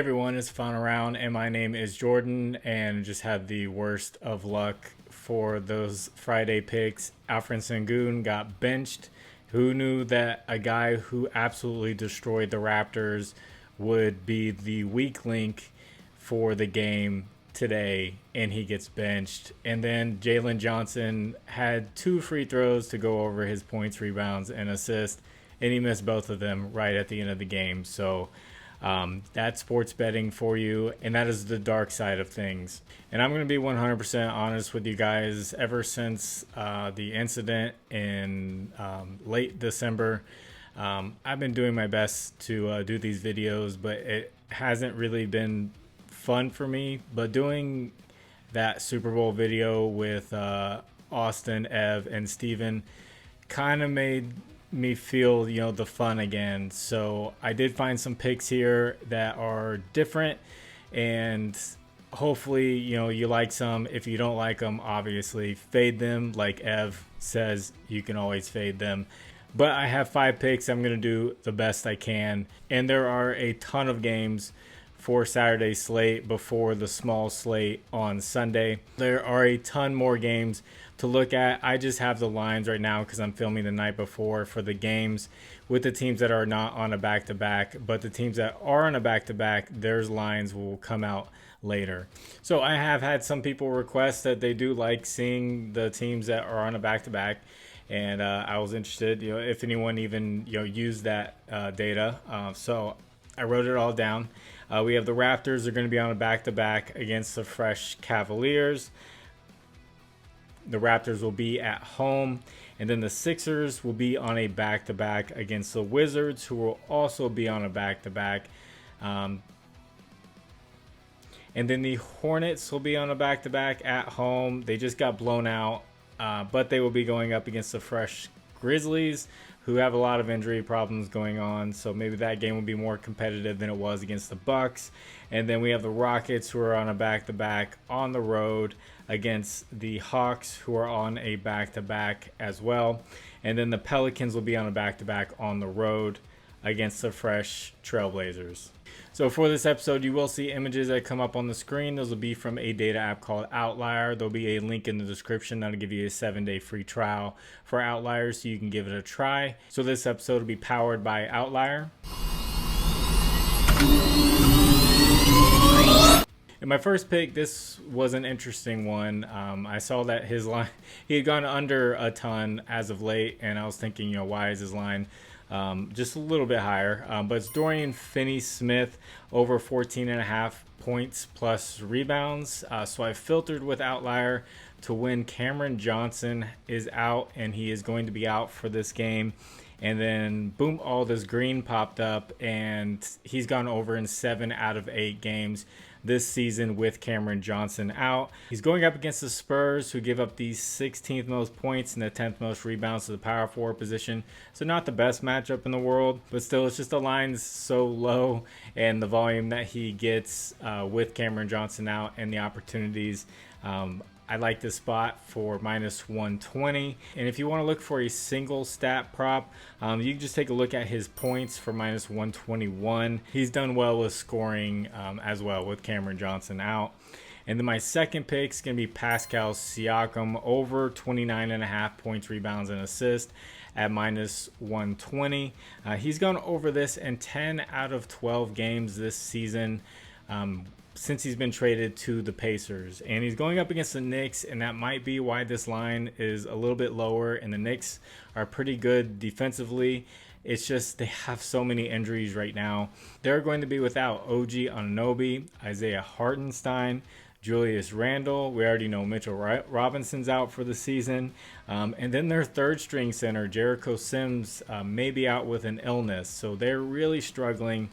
Everyone, it's Final Round, and my name is Jordan, and just had the worst of luck for those Friday picks. Alfred Sengun got benched. Who knew that a guy who absolutely destroyed the Raptors would be the weak link for the game today, and he gets benched. And then Jalen Johnson had 2 free throws to go over his points, rebounds, and assists, and he missed both of them right at the end of the game. So that's sports betting for you, and that is the dark side of things. And I'm going to be 100% honest with you guys. Ever since the incident in late December, I've been doing my best to do these videos, but it hasn't really been fun for me. But doing that Super Bowl video with Austin, Ev, and Steven kind of made me feel, the fun again. So I did find some picks here that are different, and hopefully, you like some. If you don't like them, obviously fade them. Like Ev says, you can always fade them. But I have 5 picks. I'm going to do the best I can. And there are a ton of games for Saturday slate before the small slate on Sunday. There are a ton more games to look at. I just have the lines right now because I'm filming the night before for the games with the teams that are not on a back-to-back, but the teams that are on a back-to-back, their lines will come out later. So I have had some people request that they do like seeing the teams that are on a back-to-back, and I was interested, if anyone even used that data. So I wrote it all down. We have the Raptors are going to be on a back-to-back against the fresh Cavaliers. The Raptors will be at home. And then the Sixers will be on a back-to-back against the Wizards, who will also be on a back-to-back. And then the Hornets will be on a back-to-back at home. They just got blown out, but they will be going up against the fresh Grizzlies, who have a lot of injury problems going on, so maybe that game will be more competitive than it was against the Bucks. And then we have the Rockets, who are on a back-to-back on the road against the Hawks, who are on a back-to-back as well. And then the Pelicans will be on a back-to-back on the road against the fresh Trailblazers. So for this episode, you will see images that come up on the screen. Those will be from a data app called Outlier. There'll be a link in the description that'll give you a 7-day free trial for Outlier so you can give it a try. So this episode will be powered by Outlier. In my first pick, this was an interesting one. I saw that his line, he had gone under a ton as of late, and I was thinking, why is his line just a little bit higher? But it's Dorian Finney-Smith over 14.5 points plus rebounds. So I filtered with Outlier to when Cameron Johnson is out, and he is going to be out for this game. And then boom, all this green popped up, and he's gone over in 7 out of 8 games this season with Cameron Johnson out. He's going up against the Spurs, who give up the 16th most points and the 10th most rebounds to the power forward position. So not the best matchup in the world, but still, it's just the line's so low, and the volume that he gets with Cameron Johnson out and the opportunities. I like this spot for minus 120. And if you want to look for a single stat prop, you can just take a look at his points for minus 121. He's done well with scoring as well with Cameron Johnson out. And then my second pick is going to be Pascal Siakam over 29.5 points, rebounds, and assists at minus 120. He's gone over this in 10 out of 12 games this season. Since he's been traded to the Pacers, and he's going up against the Knicks, and that might be why this line is a little bit lower. And the Knicks are pretty good defensively. It's just they have so many injuries right now. They're going to be without OG Anunoby, Isaiah Hartenstein, Julius Randle. We already know Mitchell Robinson's out for the season. And then their third string center, Jericho Sims, may be out with an illness. So they're really struggling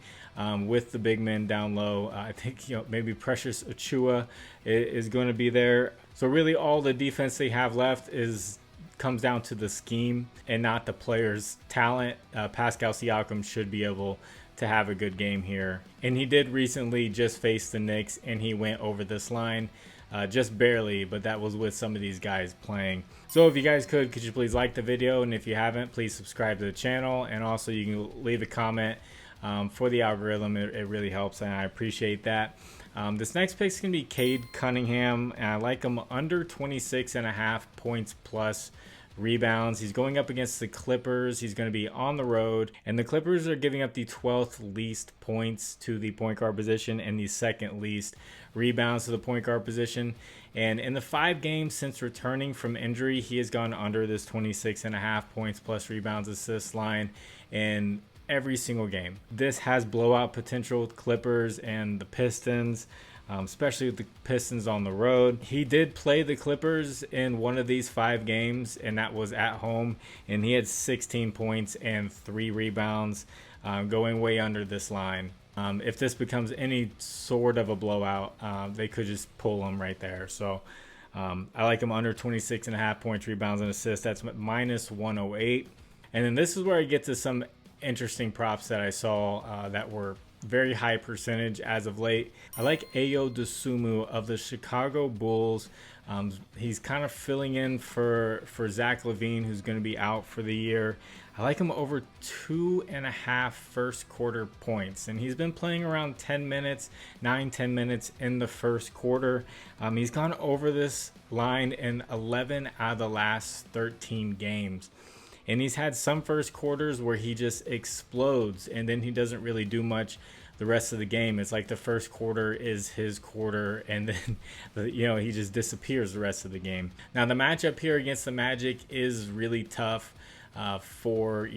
with the big men down low. I think maybe Precious Achiuwa is going to be there. So really all the defense they have left comes down to the scheme and not the player's talent. Pascal Siakam should be able to have a good game here. And he did recently just face the Knicks, and he went over this line just barely, but that was with some of these guys playing. So if you guys could you please like the video, and if you haven't, please subscribe to the channel, and also you can leave a comment for the algorithm. It really helps, and I appreciate that. This next pick is going to be Cade Cunningham, and I like him under 26.5 points plus rebounds. He's going up against the Clippers. He's going to be on the road, and the Clippers are giving up the 12th least points to the point guard position and the second least rebounds to the point guard position. And in the 5 games since returning from injury, he has gone under this 26.5 points plus rebounds assists line in every single game. This has blowout potential with Clippers and the Pistons, especially with the Pistons on the road. He did play the Clippers in one of these 5 games, and that was at home, and he had 16 points and 3 rebounds, going way under this line. If this becomes any sort of a blowout, they could just pull him right there. So I like him under 26.5 points, rebounds, and assists. That's minus 108. And then this is where I get to some interesting props that I saw that were very high percentage as of late. I like Ayo Dosunmu of the Chicago Bulls. He's kind of filling in for Zach LaVine, who's going to be out for the year. I like him over 2.5 first quarter points, and he's been playing around 10 minutes, 9-10 minutes in the first quarter. He's gone over this line in 11 out of the last 13 games. And he's had some first quarters where he just explodes, and then he doesn't really do much the rest of the game. It's like the first quarter is his quarter, and then he just disappears the rest of the game. Now the matchup here against the Magic is really tough for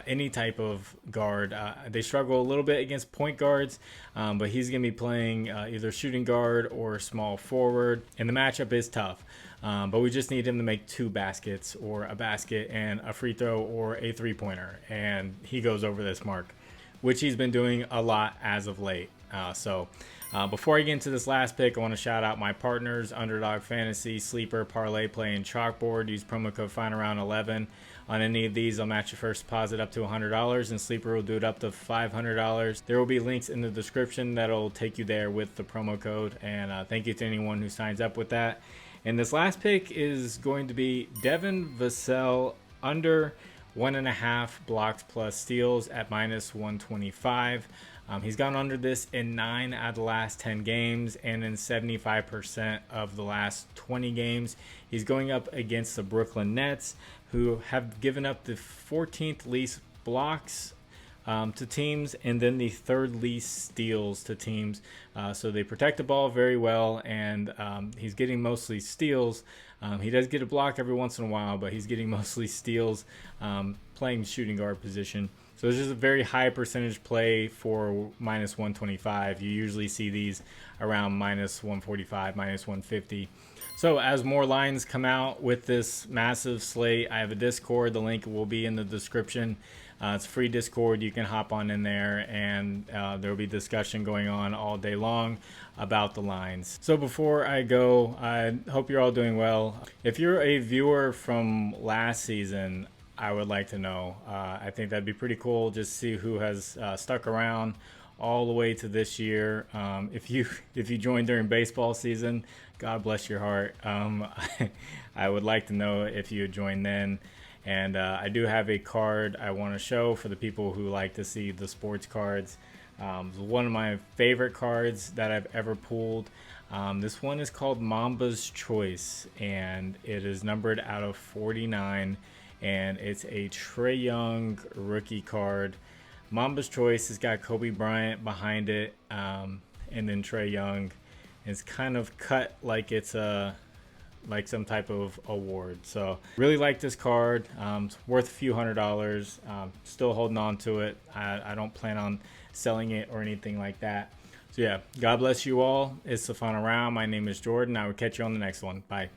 any type of guard. They struggle a little bit against point guards, but he's going to be playing either shooting guard or small forward, and the matchup is tough. But we just need him to make 2 baskets, or a basket and a free throw, or a 3-pointer, and he goes over this mark, which he's been doing a lot as of late. Before I get into this last pick, I want to shout out my partners: Underdog Fantasy, Sleeper, ParlayPlay, and ChalkBoard. Use promo code FinalRound11 on any of these. I'll match your first deposit up to $100, and Sleeper will do it up to $500. There will be links in the description that'll take you there with the promo code, and thank you to anyone who signs up with that. And this last pick is going to be Devin Vassell under 1.5 blocks plus steals at minus 125. He's gone under this in 9 out of the last 10 games and in 75% of the last 20 games. He's going up against the Brooklyn Nets, who have given up the 14th least blocks to teams, and then the 3rd least steals to teams. So they protect the ball very well, and he's getting mostly steals. He does get a block every once in a while, but he's getting mostly steals, playing shooting guard position. So this is a very high percentage play for minus 125. You usually see these around minus 145, minus 150. So as more lines come out with this massive slate, I have a Discord. The link will be in the description. It's a free Discord. You can hop on in there, and there will be discussion going on all day long about the lines. So before I go, I hope you're all doing well. If you're a viewer from last season, I would like to know. I think that'd be pretty cool, just to see who has stuck around all the way to this year. If you joined during baseball season, God bless your heart. I would like to know if you had joined then. And I do have a card I want to show for the people who like to see the sports cards. One of my favorite cards that I've ever pulled. This one is called Mamba's Choice, and it is numbered out of 49, and it's a Trae Young rookie card. Mamba's Choice has got Kobe Bryant behind it, and then Trae Young. It's kind of cut like it's like some type of award. So really like this card. It's worth a few $100. Still holding on to it. I don't plan on selling it or anything like that. So yeah, God bless you all. It's the final round. My name is Jordan. I will catch you on the next one. Bye.